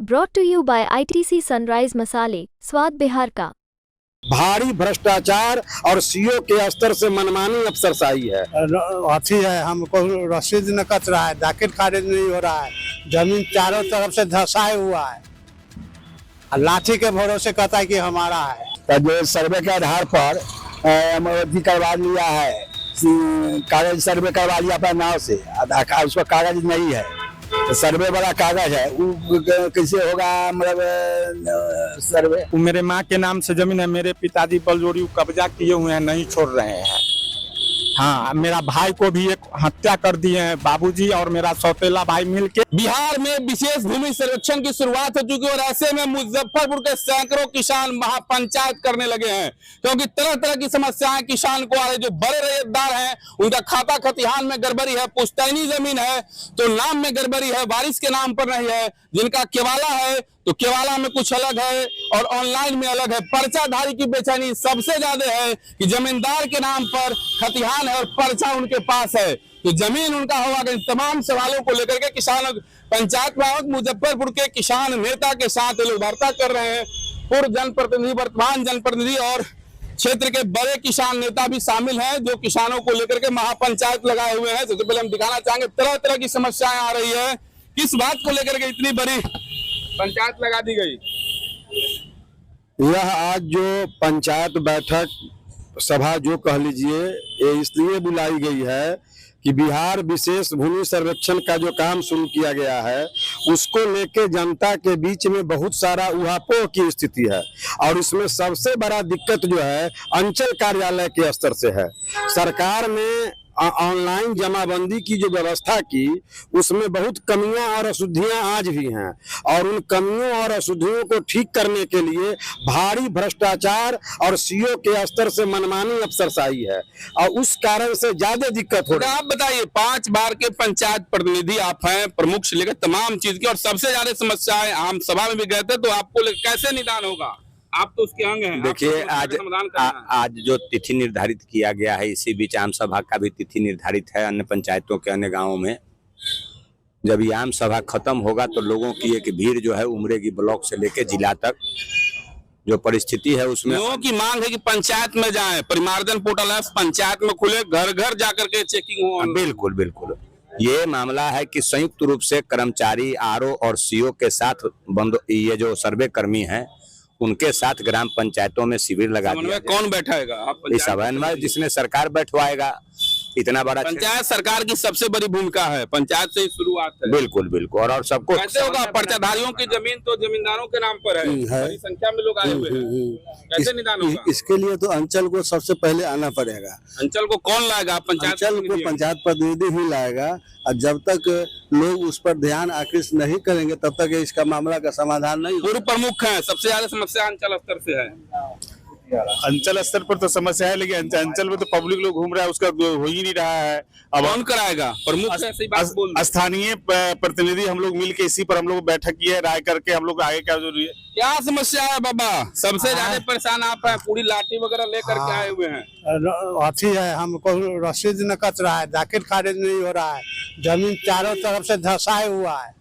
Brought to you by ITC Sunrise मसाले, स्वाद बिहार का। भारी भ्रष्टाचार और सीओ के स्तर से मनमानी अफसरशाही है। अथी है, हमको रसीद न कट रहा है, दाखिल खारिज नहीं हो रहा है, जमीन चारों तरफ से धसाए हुआ है, लाठी के भरोसे कहता है कि हमारा है। तो जो सर्वे के आधार पर करवा लिया है, कागज सर्वे करवा लिया अपने नाव से, उसका कागज नहीं है, तो सर्वे वाला कागज है, वो कैसे होगा? मतलब सर्वे मेरे माँ के नाम से जमीन है, मेरे पिताजी बलजोरी कब्जा किए हुए हैं, नहीं छोड़ रहे हैं। हाँ, मेरा भाई को भी एक हत्या कर दिए हैं बाबूजी और मेरा सौतेला भाई मिलके। बिहार में विशेष भूमि सर्वेक्षण की शुरुआत हो चुकी है और ऐसे में मुजफ्फरपुर के सैकड़ों किसान महापंचायत करने लगे हैं, क्योंकि तरह तरह की समस्याएं किसान को आ रही। जो बड़े रैयतदार हैं उनका खाता खतिहान में गड़बड़ी है, पुश्तैनी जमीन है तो नाम में गड़बड़ी है, वारिस के नाम पर नहीं है, जिनका केवाला है तो केवाला में कुछ अलग है और ऑनलाइन में अलग है। पर्चाधारी की बेचैनी सबसे ज्यादा है कि जमींदार के नाम पर खतिहान है और पर्चा उनके पास है, तो जमीन उनका होगा। इन तमाम सवालों को लेकर के किसान पंचायत में मुजफ्फरपुर के किसान नेता के साथ लोग वार्ता कर रहे हैं। पूर्व जनप्रतिनिधि, वर्तमान जनप्रतिनिधि और क्षेत्र के बड़े किसान नेता भी शामिल हैं, जो किसानों को लेकर के महापंचायत लगाए हुए हैं। सबसे पहले हम दिखाना चाहेंगे तरह तरह की समस्याएं आ रही है, किस बात को लेकर के इतनी बड़ी पंचायत लगा दी गई। यह आज जो पंचायत बैठक सभा जो कह लीजिए, ये इसलिए बुलाई गई है कि बिहार विशेष भूमि सर्वेक्षण का जो काम शुरू किया गया है उसको लेके जनता के बीच में बहुत सारा उहापोह की स्थिति है, और इसमें सबसे बड़ा दिक्कत जो है अंचल कार्यालय के स्तर से है। सरकार ने ऑनलाइन जमाबंदी की जो व्यवस्था की उसमें बहुत कमियां और अशुद्धियां आज भी हैं, और उन कमियों और अशुद्धियों को ठीक करने के लिए भारी भ्रष्टाचार और सीओ के स्तर से मनमानी अफसरशाही है, और उस कारण से ज्यादा दिक्कत हो रही है। आप बताइए, 5 बार के पंचायत प्रतिनिधि आप हैं, प्रमुख से लेकर तमाम चीज की, और सबसे ज्यादा समस्याएं आम सभा में भी गए थे, तो आपको कैसे निदान होगा? आप तो उसके अंग हैं। देखिए, आज जो तिथि निर्धारित किया गया है, इसी बीच आम सभा का भी तिथि निर्धारित है अन्य पंचायतों के अन्य गांवों में। जब ये आम सभा खत्म होगा तो लोगों की एक भीड़ जो है उमरेगी, ब्लॉक से लेके जिला तक। जो परिस्थिति है उसमें लोगों की मांग है कि पंचायत में जाएं, परिमार्जन पोर्टल है, पंचायत में खुले, घर घर जाकर के चेकिंग हो। बिल्कुल बिल्कुल, ये मामला है कि संयुक्त रूप से कर्मचारी आरओ और सीओ के साथ ये जो सर्वे कर्मी है उनके साथ ग्राम पंचायतों में शिविर लगा दिया। कौन बैठाएगा? इस समन्वय जिसमें सरकार बैठवाएगा। इतना बड़ा पंचायत सरकार की सबसे बड़ी भूमिका है, पंचायत से ही शुरुआत है। बिल्कुल बिल्कुल, और सबको कैसे होगा? पर्चाधारियों की जमीन तो जमींदारों के नाम पर है, बड़ी संख्या में लोग आए हुए हैं, कैसे निदान होगा? इसके लिए तो अंचल को सबसे पहले आना पड़ेगा। अंचल को कौन लाएगा? अंचल को पंचायत प्रतिनिधि ही लाएगा, और जब तक लोग उस पर ध्यान आकृष्ट नहीं करेंगे तब तक इसका मामला का समाधान नहीं। पूर्व प्रमुख है, सबसे ज्यादा समस्या अंचल स्तर से है। अंचल स्तर पर तो समस्या है, लेकिन अंचल में तो पब्लिक लोग घूम रहा है, उसका हो ही नहीं रहा है। अब कौन कराएगा? प्रमुख स्थानीय प्रतिनिधि हम लोग मिलके इसी पर हम लोग बैठक की है, राय करके हम लोग आगे क्या जरूरी है। क्या समस्या है बाबा? सबसे ज्यादा परेशान आप हैं, पूरी लाठी वगैरह लेकर के आए हुए हैं। अथी है, हमको रसीद न कट रहा है, दाखिल खारिज नहीं हो रहा है, जमीन चारों तरफ से धसाए हुआ है,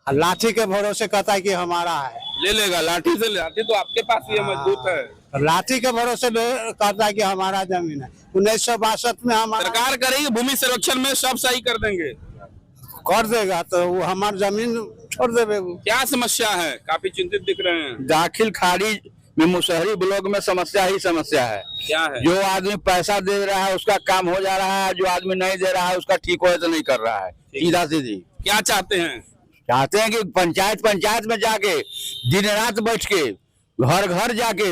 लाठी के भरोसे कहता है कि हमारा है। ले लेगा लाठी से, लाठी तो आपके पास ही है, मजबूत है। लाठी के भरोसे कहता है कि हमारा जमीन है। 1962 में हमारा सरकार करेगी भूमि सर्वेक्षण में, सब सही कर देंगे, कर देगा तो वो हमारी जमीन छोड़ देवे। क्या समस्या है? काफी चिंतित दिख रहे हैं। दाखिल खारिज में मुसहरी ब्लॉक में समस्या ही समस्या है। क्या है? जो आदमी पैसा दे रहा है उसका काम हो जा रहा है, जो आदमी नहीं दे रहा है उसका ठीक हो तो नहीं कर रहा है। सीधा सीधी क्या चाहते हैं? चाहते हैं कि पंचायत में जाके दिन रात बैठ के घर घर जाके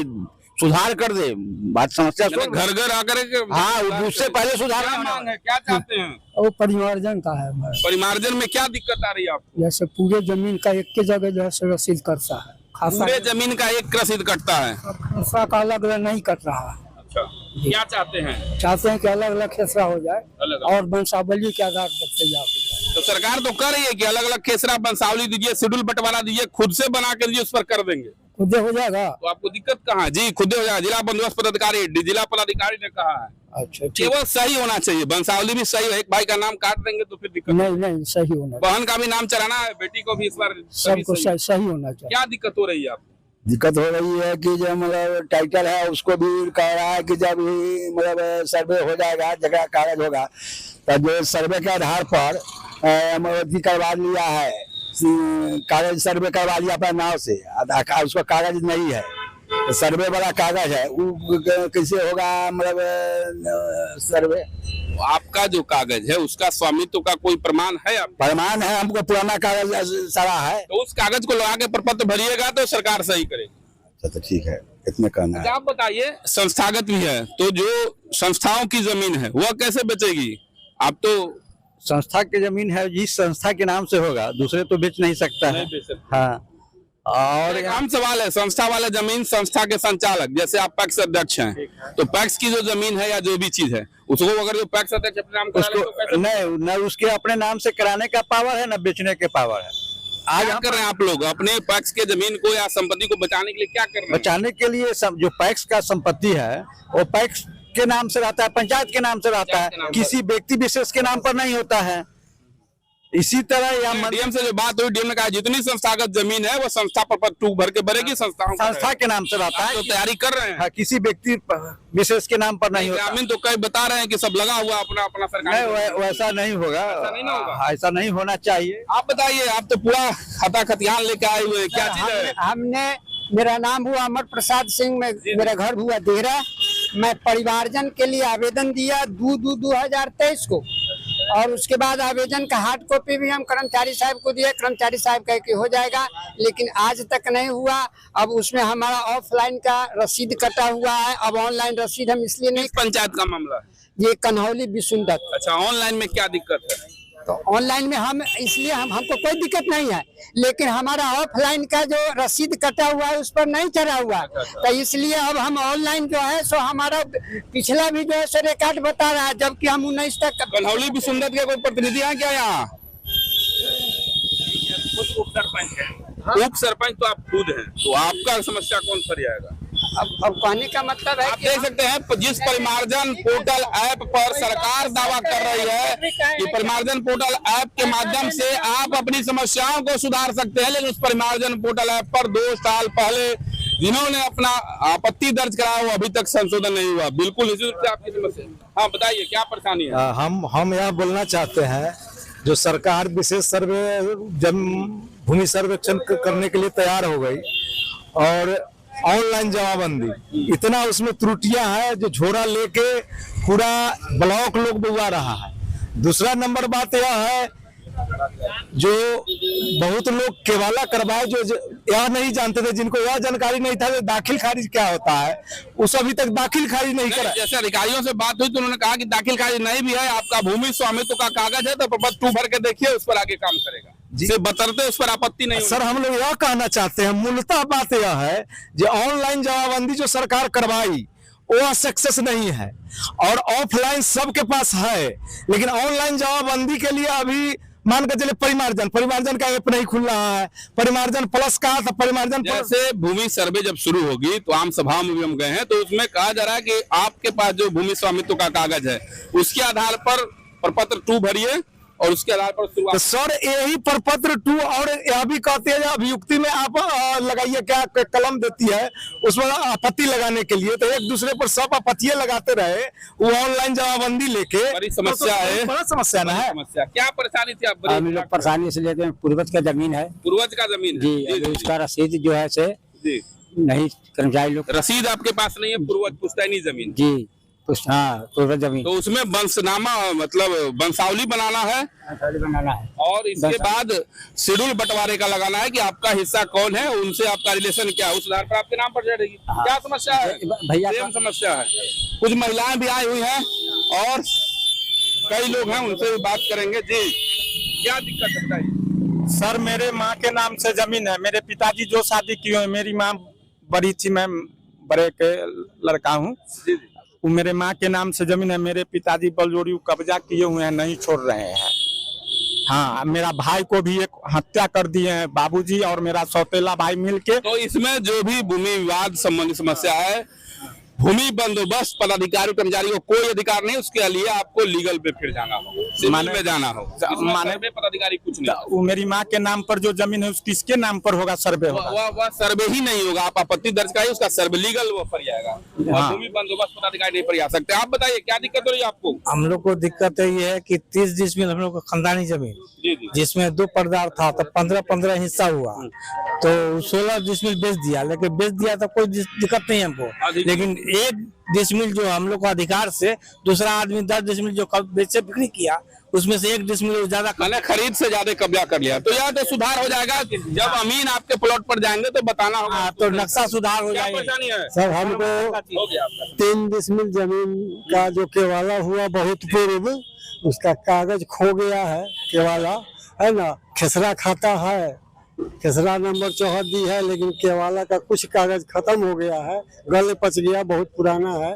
सुधार कर दे। बात समस्या घर घर आकर के, हाँ, उससे पहले सुधार मांग है। क्या चाहते हैं? वो परिमार्जन का है। परिमार्जन में क्या दिक्कत आ रही है आपको? जैसे पूरे जमीन का एक के जगह जो है रसीद करता है, पूरे जमीन का एक रसीद कटता है, खासा का अलग अलग नहीं कट रहा है। अच्छा, क्या चाहते हैं? चाहते हैं कि अलग अलग खेसरा हो जाए और वंशावली के आधार पर तैयार हो जाए। तो सरकार तो कर रही है कि अलग अलग खेसरा वंशावली दीजिए, शेड्यूल बंटवारा दीजिए, खुद से बना के दीजिए, उस पर कर देंगे। खुद हो जाएगा। तो आपको दिक्कत कहाँ है? जी खुद हो जाएगा। जिला बंदोबस्त पदाधिकारी जिला पदाधिकारी ने कहा है। अच्छा केवल सही होना चाहिए, वंशावली भी सही है। एक भाई का नाम काट देंगे तो फिर दिक्कत नहीं सही होना, बहन का भी नाम चलाना है, बेटी को भी इस बार सबको सही होना चाहिए। क्या दिक्कत हो रही है आपको? दिक्कत हो रही है कि जो मतलब टाइटल है उसको भी कह रहा है कि जब ही मतलब सर्वे हो जाएगा, जगह कागज होगा, तब जो सर्वे के आधार पर करवा लिया है, कागज सर्वे करवा लिया अपने नाव से, उसका कागज नहीं है, तो सर्वे वाला कागज है, वो कैसे होगा मतलब सर्वे? आपका जो कागज है उसका स्वामित्व का कोई प्रमाण है? आप प्रमाण है, हमको पुराना कागज सारा है। तो उस कागज को लगा के प्रपत्र भरिएगा तो सरकार सही करेगी। अच्छा तो ठीक है, इतना कहना है। आप बताइए, संस्थागत भी है तो जो संस्थाओं की जमीन है वह कैसे बेचेगी? आप तो संस्था की जमीन है, जिस संस्था के नाम से होगा दूसरे तो बेच नहीं सकता है। हाँ, और एक आम सवाल है, संस्था वाला जमीन संस्था के संचालक, जैसे आप पैक्स अध्यक्ष हैं, तो पैक्स की जो जमीन है या जो भी चीज है उसको अगर जो पैक्स अध्यक्ष अपने नाम करा ले तो कैसे? नहीं, न उसके अपने नाम से कराने का पावर है, न बेचने के पावर है। आज क्या कर रहे हैं आप लोग अपने पैक्स के जमीन को या संपत्ति को बचाने के लिए? क्या कर रहे हैं? बचाने के लिए जो पैक्स का संपत्ति है वो पैक्स के नाम से रहता है, पंचायत के नाम से रहता है, किसी व्यक्ति विशेष के नाम पर नहीं होता है। इसी तरह या डीएम से जो बात हुई, डीएम ने कहा जितनी संस्थागत जमीन है वो संस्था पर टू भर के भरेगी, संस्था के नाम से रहता है, तो तैयारी कर रहे हैं। हाँ, किसी व्यक्ति विशेष के नाम पर नहीं होता। ग्रामीण तो कई बता रहे हैं कि सब लगा हुआ अपना अपना सरकार। नहीं, वैसा नहीं होगा, ऐसा नहीं होना चाहिए। आप बताइए, आप तो पूरा खाता खतियान लेके आए हुए, क्या चीज है? हमने, मेरा नाम हुआ अमर प्रसाद सिंह, मेरा घर हुआ देहरा। मैं परिवारजन के लिए आवेदन दिया 2023 को, और उसके बाद आवेदन का हार्ड कॉपी भी हम कर्मचारी साहब को दिए। कर्मचारी साहब कहे कि हो जाएगा, लेकिन आज तक नहीं हुआ। अब उसमें हमारा ऑफलाइन का रसीद कटा हुआ है, अब ऑनलाइन रसीद हम इसलिए नहीं। पंचायत का मामला है ये कन्हौली विसुंदत। अच्छा, ऑनलाइन में क्या दिक्कत है? तो ऑनलाइन में हम इसलिए हमको कोई दिक्कत नहीं है, लेकिन हमारा ऑफलाइन का जो रसीद कटा हुआ है उस पर नहीं चढ़ा हुआ, तो इसलिए अब हम ऑनलाइन जो है सो हमारा पिछला भी जो है सो रिकॉर्ड बता रहा है, जबकि हम 19 तक। कन्हौली विसुंदत के कोई प्रतिनिधि है क्या यहाँ? उप सरपंच है। उप सरपंच तो आप खुद हैं, तो आपका समस्या कौन फरियाएगा? अब कहने का मतलब है आप देख सकते हैं, जिस परिमार्जन पोर्टल ऐप पर सरकार दावा कर रही है कि परिमार्जन पोर्टल ऐप के माध्यम से आप अपनी समस्याओं को सुधार सकते हैं, लेकिन उस परिमार्जन पोर्टल ऐप पर 2 साल पहले जिन्होंने अपना आपत्ति दर्ज कराया वो अभी तक संशोधन नहीं हुआ। बिल्कुल निश्चित रूप से आपकी समस्या। हाँ बताइए, क्या परेशानी है? हम यह बोलना चाहते हैं, जो सरकार विशेष सर्वे भूमि सर्वेक्षण करने के लिए तैयार हो गई, और ऑनलाइन जमाबंदी, इतना उसमें त्रुटियां हैं जो झोरा लेके पूरा ब्लॉक लोग बुआ रहा है। दूसरा नंबर बात यह है, जो बहुत लोग केवाला करवाए, जो यह नहीं जानते थे, जिनको यह जानकारी नहीं था दाखिल खारिज क्या होता है, उस अभी तक दाखिल खारिज नहीं करा। जैसे अधिकारियों से बात हुई तो उन्होंने कहा कि दाखिल खारिज नहीं भी है, आपका भूमि स्वामित्व का कागज है तो प्रपत्र 2 भर के देखिए, उस पर आगे काम करेगा। से बतरते उस पर आपत्ति नहीं। सर, हम लोग यह कहना चाहते हैं, मूलतः बात यह है जो ऑनलाइन जमाबंदी जो सरकार करवाई वो सक्सेस नहीं है, और ऑफलाइन सबके पास है, लेकिन ऑनलाइन जमाबंदी के लिए अभी मान के चले परिमार्जन का ऐप नहीं खुल रहा है। परिमार्जन प्लस का था, परिमार्जन जैसे भूमि सर्वे जब शुरू होगी तो आम सभा में भी हम गए हैं, तो उसमें कहा जा रहा है कि आपके पास जो भूमि स्वामित्व का कागज है उसके आधार पर प्रपत्र 2 भरिए और उसके आधार पर शुरुआत। तो सर, यही प्रपत्र 2 और यह भी कहते हैं अभियुक्ति में आप लगाइए, क्या कलम देती है उसमें आपत्ति लगाने के लिए, तो एक दूसरे पर सब आपत्तियां लगाते रहे, वो ऑनलाइन जमाबंदी लेके। बड़ी समस्या है, बड़ा समस्या ना है। क्या परेशानी थी? आप हम लोग परेशानी से लेते हैं, पूर्वज का जमीन है, पूर्वज का जमीन जी, उसका रसीद जो है से नहीं, कर्मचारी लोग रसीद आपके पास नहीं है, पूर्वज पुश्तैनी जमीन जी, हाँ पूर्वज जमीन, तो उसमें वंशनामा मतलब वंशावली बनाना है और इसके बाद शेड्यूल बंटवारे का लगाना है कि आपका हिस्सा कौन है, उनसे आपका रिलेशन क्या है, उस आधार पर आपके नाम पर चढ़ेगी। क्या समस्या है भैया? सेम समस्या है। कुछ महिलाएं भी आई हुई हैं और कई लोग हैं, उनसे भी बात करेंगे। जी, क्या दिक्कत है बताइए? सर, मेरे माँ के नाम से जमीन है, मेरे पिताजी जो शादी किए हुए, मेरी माँ बड़ी थी, मैं बड़े के लड़का हूँ, वो मेरे माँ के नाम से जमीन है, मेरे पिताजी बलजोड़ी कब्जा किए हुए हैं, नहीं छोड़ रहे हैं। हाँ, मेरा भाई को भी एक हत्या कर दिए हैं बाबूजी और मेरा सौतेला भाई मिलके। तो इसमें जो भी भूमि विवाद संबंधी समस्या है, भूमि बंदोबस्त पदाधिकारी कर्मचारी को कोई अधिकार नहीं, उसके लिए आपको लीगल पे फिर जाना हो, सिविल में जाना हो। माने सर्वे पदाधिकारी कुछ नहीं, वो मेरी माँ के नाम पर जो जमीन है किसके नाम पर होगा? सर्वे होगा। वह सर्वे ही नहीं होगा। आप आपत्ति दर्ज कराइए, उसका सर्वे लीगल वो पर जाएगा। हाँ। भूमि बंदोबस्त पदाधिकारी नहीं पर जा सकते। आप बताइए क्या दिक्कत हो रही है आपको? हम लोग को दिक्कत ये है कि 30 डिसमिल हम लोग को खानदानी जमीन, जी जी, जिसमें 2 पर्दार था, तो 15-15 हिस्सा हुआ, तो 16 डिसमिल बेच दिया। लेकिन बेच दिया तो कोई दिक्कत नहीं हमको, लेकिन 1 डिसमिल जो हम लोग को अधिकार से दूसरा आदमी 10 डिसमिल जो बेचे बिक्री किया, उसमें से 1 डिसमिल ज्यादा मैंने खरीद से ज्यादा कब्जा कर लिया। तो यह तो सुधार हो जाएगा कि जब अमीन आपके प्लॉट पर जाएंगे तो बताना होगा, तो नक्शा सुधार हो क्या जाएगा। परेशानी है? सर हमको हो गया आपका। 3 डिसमिल जमीन का जो केवाला हुआ बहुत पूर्व, उसका कागज खो गया है। केवाला है ना, खेसरा खाता है, खेसरा नंबर 74 है, लेकिन केवाला का कुछ कागज खत्म हो गया है, गले पच गया, बहुत पुराना है।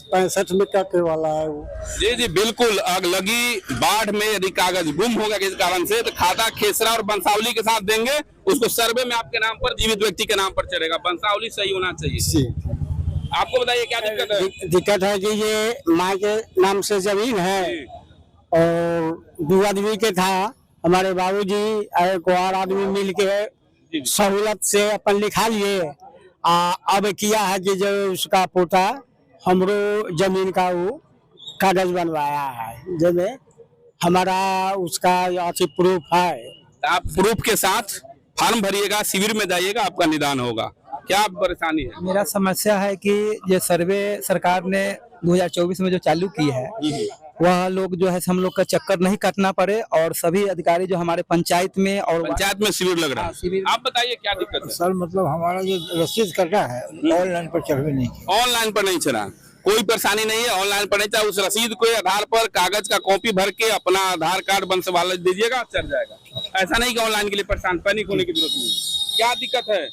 65 में का केवाला है वो। जी जी बिल्कुल। आग लगी बाढ़ में यदि कागज गुम होगा किसी कारण से, तो खाता खेसरा और बंसावली के साथ देंगे, उसको सर्वे में आपके नाम पर जीवित व्यक्ति के नाम पर चलेगा। बंसावली सही होना चाहिए। आपको बताइए क्या दिक्कत है? दिक्कत है कि ये माँ के नाम से जमीन है और 2 आदमी के था। हमारे बाबूजी एक और आदमी मिल के सहूलत से अपन लिखा लिए। अब किया है कि जो उसका पोता हमरो जमीन का वो कागज बनवाया है, जिसमें हमारा उसका अच्छी प्रूफ है। आप प्रूफ के साथ फॉर्म भरिएगा, शिविर में जाइएगा, आपका निदान होगा। क्या परेशानी है? मेरा समस्या है कि ये सर्वे सरकार ने 2024 में जो चालू की है, वह लोग जो है हम लोग का चक्कर नहीं काटना पड़े, और सभी अधिकारी जो हमारे पंचायत में और पंचायत में शिविर लग रहा है। आप बताइए क्या दिक्कत है? सर मतलब हमारा जो रसीद कटा है ऑनलाइन पर चढ़ नहीं, ऑनलाइन पर नहीं चला, कोई परेशानी नहीं है। ऑनलाइन पर नहीं चला, उस रसीद को आधार पर कागज का कॉपी भर के अपना आधार कार्ड बंसवाला दीजिएगा, चल जाएगा। ऐसा नहीं कि ऑनलाइन के लिए परेशान, पैनिक होने की जरूरत नहीं। क्या दिक्कत है?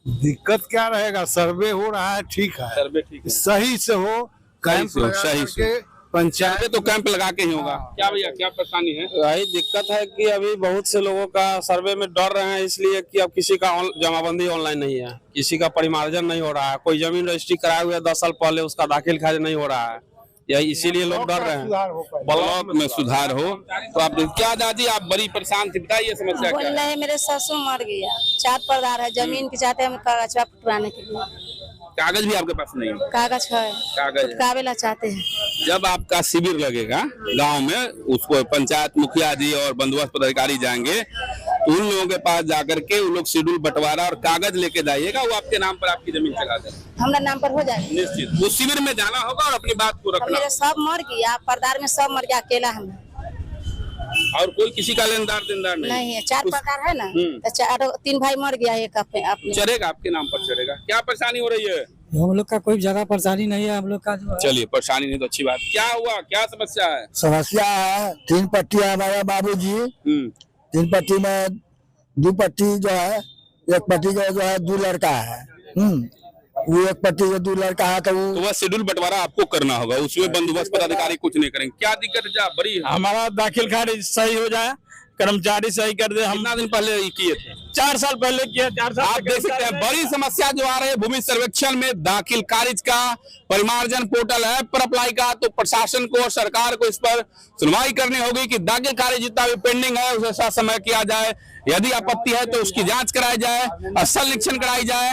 दिक्कत क्या रहेगा? सर्वे हो रहा है, ठीक है, सर्वे ठीक है, सही से हो, कैंप सही से हो, लगा सही करके से। पंचायत सर्वे तो कैंप लगा के ही होगा। क्या भैया क्या परेशानी है? यही दिक्कत है कि अभी बहुत से लोगों का सर्वे में डर रहे हैं, इसलिए कि अब किसी का जमाबंदी ऑनलाइन नहीं है, किसी का परिमार्जन नहीं हो रहा है। कोई जमीन रजिस्ट्री कराए हुए 10 साल पहले, उसका दाखिल खारिज नहीं हो रहा है, यही इसीलिए लोग डर रहे हैं। ब्लॉक में सुधार हो तो आप क्या दादी, आप बड़ी परेशान थी, बताइए समस्या बोल क्या है? रहे हैं मेरे ससुर मर गया, 4 पर्दार है, जमीन के चाहते हम कागज पुराने के लिए। कागज भी आपके पास नहीं है? कागज है, कागज है। कावेला चाहते हैं। जब आपका शिविर लगेगा गांव में, उसको पंचायत मुखिया जी और बंदोबस्त पदाधिकारी जाएंगे, तो उन लोगों के पास जाकर के उन लोग शेड्यूल बंटवारा और कागज लेके जाइएगा, वो आपके नाम पर आपकी जमीन चला देंगे हमारा नाम पर हो जाएगा निश्चित। उस शिविर में जाना होगा और अपनी बात को अब रखना। मेरे सब मर गया, पर्दार में सब मर गया, अकेला हम और कोई किसी का लेनदार देनदार नहीं है। 4 उस- पर्दार है ना, तो 3 भाई मर गया, एक अपने। चलेगा, आपके नाम पर चलेगा। क्या परेशानी हो रही है? हम लोग का कोई ज्यादा परेशानी नहीं है। हम लोग का जो चलिए, परेशानी नहीं तो अच्छी बात। क्या हुआ, क्या समस्या है? समस्या है 3 पट्टी है हमारे बाबूजी, 3 पट्टी में 2 पट्टी जो है, 1 पट्टी जो है 2 लड़का है, वो 1 पट्टी जो 2 लड़का है, तो तो वह शेड्यूल बंटवारा आपको करना होगा, उसमें बंदोबस्त पदाधिकारी कुछ नहीं करेंगे। क्या दिक्कत है? बड़ी है। हमारा दाखिल खारिज सही हो जाए, कर्मचारी सही कर दे। हम कितना दिन पहले ये किए थे? 4 साल पहले किया, 4 साल आप देख सकते हैं बड़ी समस्या जो आ रही है भूमि सर्वेक्षण में, दाखिल खारिज का परिमार्जन पोर्टल ऐप पर अप्लाई का, तो प्रशासन को और सरकार को इस पर सुनवाई करनी होगी कि दाखिल खारिज जितना भी पेंडिंग है उसे साथ समय किया जाए। यदि आपत्ति है तो उसकी जांच कराई जाए, असल निरीक्षण कराई जाए।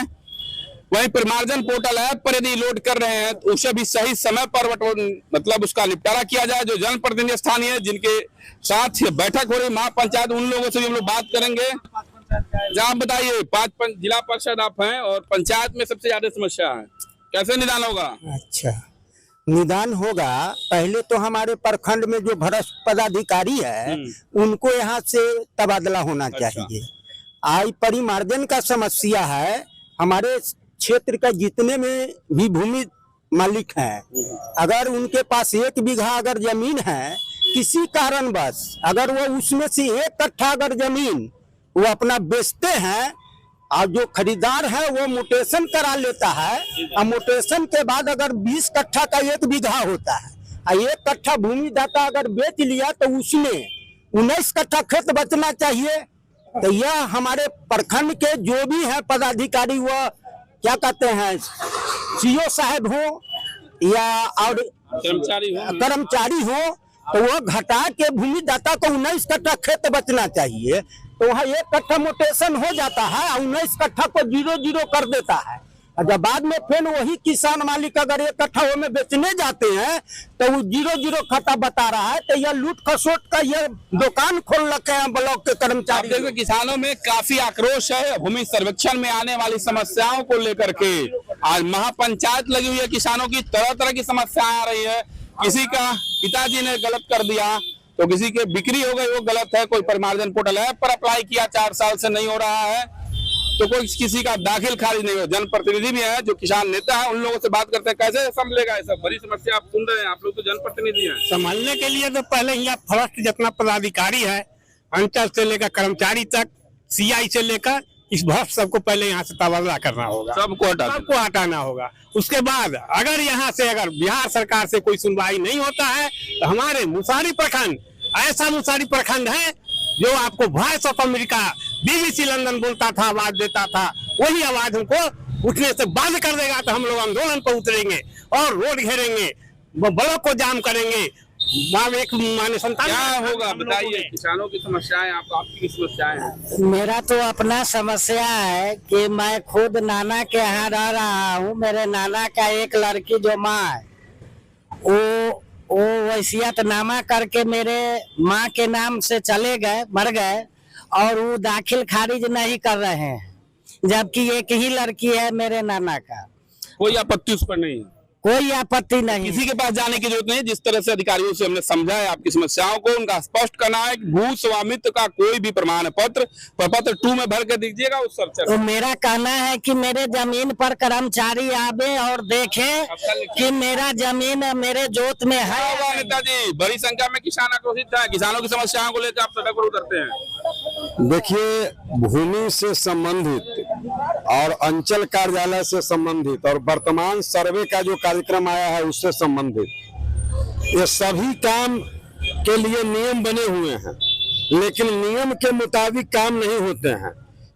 वहीं परिमार्जन पोर्टल ऐप पर यदि लोड कर रहे हैं तो उसे भी सही समय पर मतलब उसका निपटारा किया जाए। जो जनप्रतिनिधि स्थानीय जिनके साथ ये बैठक हो रही महापंचायत, उन लोगों से भी हम लोग बात करेंगे। आप बताइए, 5 जिला परिषद आप हैं और पंचायत में सबसे ज्यादा समस्या है, कैसे निदान होगा? अच्छा, निदान होगा। पहले तो हमारे प्रखंड में जो भ्रष्ट पदाधिकारी है, उनको यहाँ से तबादला होना चाहिए। आज परिमार्जन का समस्या है। हमारे क्षेत्र का जितने में भी भूमि मालिक हैं, अगर उनके पास 1 बीघा अगर जमीन है, किसी कारणवश अगर वो उसमें से 1 कट्ठा अगर जमीन वो अपना बेचते हैं, और जो खरीदार है वो म्यूटेशन करा लेता है, और म्यूटेशन के बाद अगर 20 कट्ठा का 1 बीघा होता है, और 1 कट्ठा भूमि दाता अगर बेच लिया, तो उसमें 19 कट्ठा खेत बचना चाहिए। तो यह हमारे प्रखंड के जो भी हैं पदाधिकारी, वह क्या कहते हैं, सीओ साहब हो या और कर्मचारी हो, तो वह घटा के भूमि दाता को 19 कट्ठा खेत बचना चाहिए। तो वहाँ 1 कट्ठा मोटेशन हो जाता है और 19 कट्ठा को 0-0 कर देता है। और जब बाद में फिर वही किसान मालिक अगर 1 कट्ठा वो में बेचने जाते हैं तो वो 0-0 खाता बता रहा है। तो यह लूट खसोट का यह दुकान खोल रखे हैं ब्लॉक के कर्मचारी। देखो किसानों में काफी आक्रोश है भूमि सर्वेक्षण में आने वाली समस्याओं को लेकर के। आज महापंचायत लगी हुई है, किसानों की तरह तरह की समस्याएं आ रही है। किसी का पिताजी ने गलत कर दिया तो किसी के बिक्री हो गई, वो गलत है। कोई परिमार्जन पोर्टल ऐप पर अप्लाई किया 4 साल से नहीं हो रहा है, तो कोई किसी का दाखिल खारिज नहीं हो। जनप्रतिनिधि भी है, जो किसान नेता है, उन लोगों से बात करते हैं कैसे संभलेगा। ये सब बड़ी समस्या आप सुन रहे हैं, आप लोग तो जनप्रतिनिधि हैं। संभालने के लिए तो पहले यहाँ फर्स्ट जितना पदाधिकारी है, अंचल से लेकर कर्मचारी तक, सीआई से लेकर इस भ्रष्ट सबको पहले यहाँ से तबादला करना होगा, सबको हटाना होगा। उसके बाद अगर यहाँ से अगर बिहार सरकार से कोई सुनवाई नहीं होता है तो हमारे मुसारी प्रखंड ऐसा मुसारी प्रखंड है जो आपको voice of America BBC London बोलता था, आवाज देता था, वही आवाज हमको उठने से बंद कर देगा। तो हम लोग आंदोलन पर उतरेंगे और रोड घेरेंगे, ब्लॉक को जाम करेंगे। क्या होगा बताइए, किसानों की समस्याएं, आपकी समस्याएं हैं। मेरा तो अपना समस्या है कि मैं खुद नाना के यहाँ रह रहा हूँ। मेरे नाना का एक लड़की जो माँ है, वो वसीयतनामा करके मेरे माँ के नाम से चले गए, मर गए, और वो दाखिल खारिज नहीं कर रहे हैं, जबकि एक ही लड़की है मेरे नाना का। कोई आपत्ति उस पर नहीं है? कोई आपत्ति नहीं। किसी के पास जाने की जरूरत नहीं। जिस तरह से अधिकारियों से हमने समझा है आपकी समस्याओं को, उनका स्पष्ट करना है कि भू स्वामित्व का कोई भी प्रमाण पत्र प्रपत्र 2 में भर के दीजिएगा उस सर्चर। तो मेरा कहना है कि मेरे जमीन पर कर्मचारी आवे और देखे कि मेरा जमीन मेरे जोत में है। नेताजी, बड़ी संख्या में किसान आक्रोशित है, किसानों की समस्याओं को लेकर आप सड़क पर उतरते हैं। देखिए, भूमि से संबंधित और अंचल कार्यालय से संबंधित और वर्तमान सर्वे का जो कार्यक्रम आया है उससे संबंधित, ये सभी काम के लिए नियम बने हुए हैं, लेकिन नियम के मुताबिक काम नहीं होते हैं।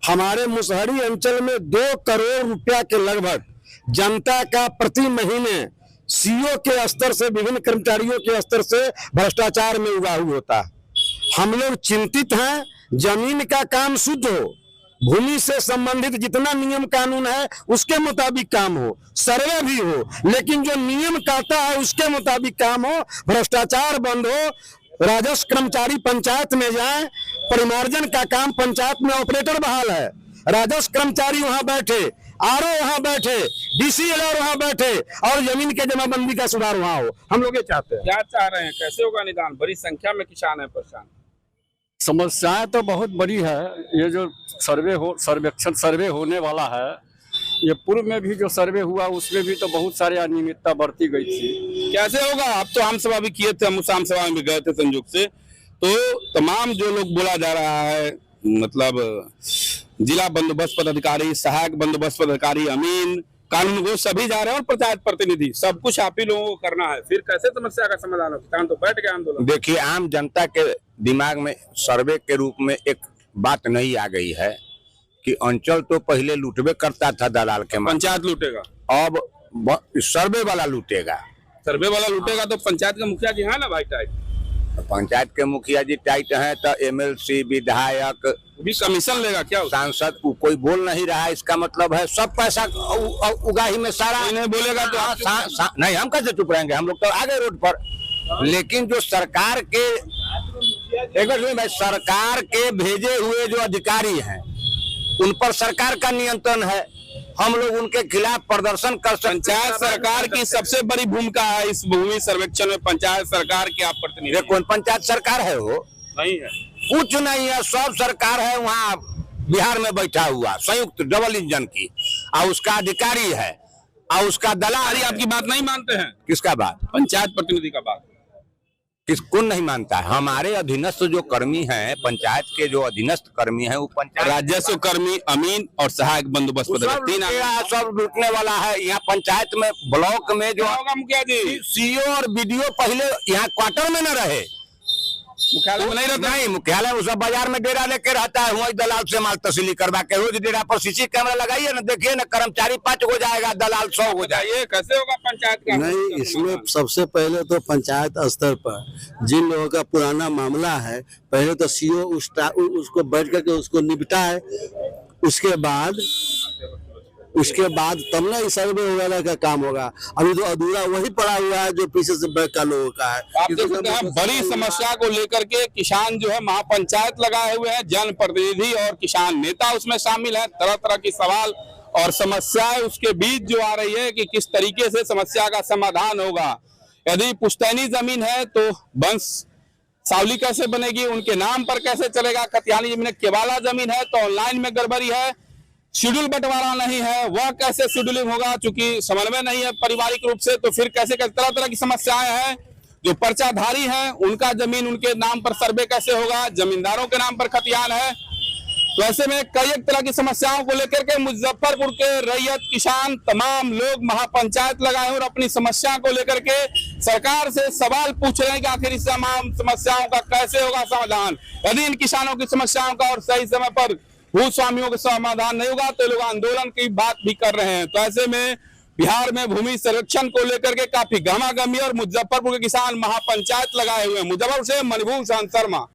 हमारे मुसहरी अंचल में 2 करोड़ रुपया के लगभग जनता का प्रति महीने सीओ के स्तर से, विभिन्न कर्मचारियों के स्तर से भ्रष्टाचार में उगाहू होता है। हम लोग चिंतित हैं, जमीन का काम शुद्ध हो, भूमि से संबंधित जितना नियम कानून है उसके मुताबिक काम हो, सर्वे भी हो, लेकिन जो नियम कहता है उसके मुताबिक काम हो, भ्रष्टाचार बंद हो। राजस्व कर्मचारी पंचायत में जाए, परिमार्जन का काम पंचायत में ऑपरेटर बहाल है, राजस्व कर्मचारी वहां बैठे, आरओ वहां बैठे, DCLR वहां बैठे, और जमीन के जमाबंदी का सुधार वहां हो। हम लोग ये चाहते हैं। क्या चाह रहे हैं, कैसे होगा निदान? बड़ी संख्या में किसान है परेशान। समस्याएं तो बहुत बड़ी है। ये जो सर्वे होने वाला है, ये पूर्व में भी जो सर्वे हुआ उसमें भी तो बहुत सारे अनियमितता बरती गई थी। कैसे होगा? आप तो आम सभा भी किए थे, हम उस आम सभा में भी गए थे संयोग से। तो तमाम जो लोग बोला जा रहा है, मतलब जिला बंदोबस्त पदाधिकारी, सहायक बंदोबस्त पदाधिकारी, अमीन, कानून को सभी जा रहे हैं और पंचायत प्रतिनिधि, सब कुछ आप ही लोगों को करना है। फिर कैसे समस्या का समाधान हो? किसान तो बैठ गए आंदोलन। देखिए, आम जनता के दिमाग में सर्वे के रूप में एक बात नहीं आ गई है कि अंचल तो पहले लूटबे करता था दलाल के, पंचायत लूटेगा, अब सर्वे वाला लूटेगा। सर्वे वाला लूटेगा तो पंचायत के मुखिया जी है ना भाई टाइट। पंचायत के मुखिया जी टाइट हैं तो MLC, विधायक भी कमीशन लेगा क्या? सांसद कोई बोल नहीं रहा है। इसका मतलब है सब पैसा उगाही में सारा नहीं बोलेगा तो नहीं, हम कैसे चुप रहेंगे? हम लोग तो आ गए रोड पर। लेकिन जो सरकार के भेजे हुए जो अधिकारी हैं, उन पर सरकार का नियंत्रण है। हम लोग उनके खिलाफ प्रदर्शन कर सकते हैं। पंचायत सरकार की सबसे बड़ी भूमिका है इस भूमि सर्वेक्षण में। पंचायत सरकार के आप प्रतिनिधि। कौन पंचायत सरकार है? वो नहीं है, कुछ नहीं है। सब सरकार है वहाँ बिहार में बैठा हुआ, संयुक्त डबल इंजन की, और उसका अधिकारी है और उसका दलाल। आपकी बात नहीं मानते हैं? किसका बात? पंचायत प्रतिनिधि का बात। कौन नहीं मानता है? हमारे अधीनस्थ जो कर्मी हैं, पंचायत के जो अधीनस्थ कर्मी हैं, वो पंचायत राजस्व कर्मी, अमीन और सहायक बंदोबस्त सब लूटने वाला है। यहाँ पंचायत में, ब्लॉक में जो मुखिया जी, CO और BDO पहले यहाँ क्वार्टर में न रहे, मुख्यालय में नहीं रहता? नहीं, मुख्यालय वो सब बाजार में डेरा लेके रहता है, वही दलाल से माल तस्ली करवा के रोज डेरा पर सीसी कैमरा लगाइए ना, देखिए ना, कर्मचारी 5 हो जाएगा, दलाल 100 हो जाएगा। ये कैसे होगा पंचायत का? नहीं, इसमें सबसे पहले तो पंचायत स्तर पर जिन लोगों का पुराना मामला है, पहले तो सीओ उसको बैठ करके उसको निपटाए, उसके बाद तब ना सर्वे वगैरह का काम होगा। अभी तो अधूरा वही पड़ा हुआ है जो पीछे से बैक का लोगों का है। आप देख सकते हैं बड़ी समस्या को लेकर के किसान जो है महापंचायत लगाए हुए हैं, जनप्रतिनिधि और किसान नेता उसमें शामिल हैं। तरह तरह की सवाल और समस्याएं उसके बीच जो आ रही है कि किस तरीके से समस्या का समाधान होगा। यदि पुश्तैनी जमीन है तो वंश सावली कैसे बनेगी, उनके नाम पर कैसे चलेगा। खतियानी जमीन, केवाला जमीन है तो ऑनलाइन में गड़बड़ी है, शेड्यूल बंटवारा नहीं है, वह कैसे शेड्यूलिंग होगा, चूंकि समन्वय नहीं है पारिवारिक रूप से, तो फिर कैसे तरह तरह की समस्याएं हैं। जो पर्चाधारी हैं उनका जमीन उनके नाम पर सर्वे कैसे होगा, जमींदारों के नाम पर खतियान है। तो ऐसे में कई एक तरह की समस्याओं को लेकर के मुजफ्फरपुर के रैयत किसान तमाम लोग महापंचायत लगाए और अपनी समस्या को लेकर के सरकार से सवाल पूछ रहे हैं कि आखिर इस तमाम समस्याओं का कैसे होगा समाधान। यदि इन किसानों की समस्याओं का और सही समय पर भूस्वामियों का समाधान नहीं होगा तो लोग आंदोलन की बात भी कर रहे हैं। तो ऐसे में बिहार में भूमि संरक्षण को लेकर के काफी गहमागहमी और मुजफ्फरपुर के किसान महापंचायत लगाए हुए हैं। मुजफ्फरपुर से मणिभूषण शर्मा।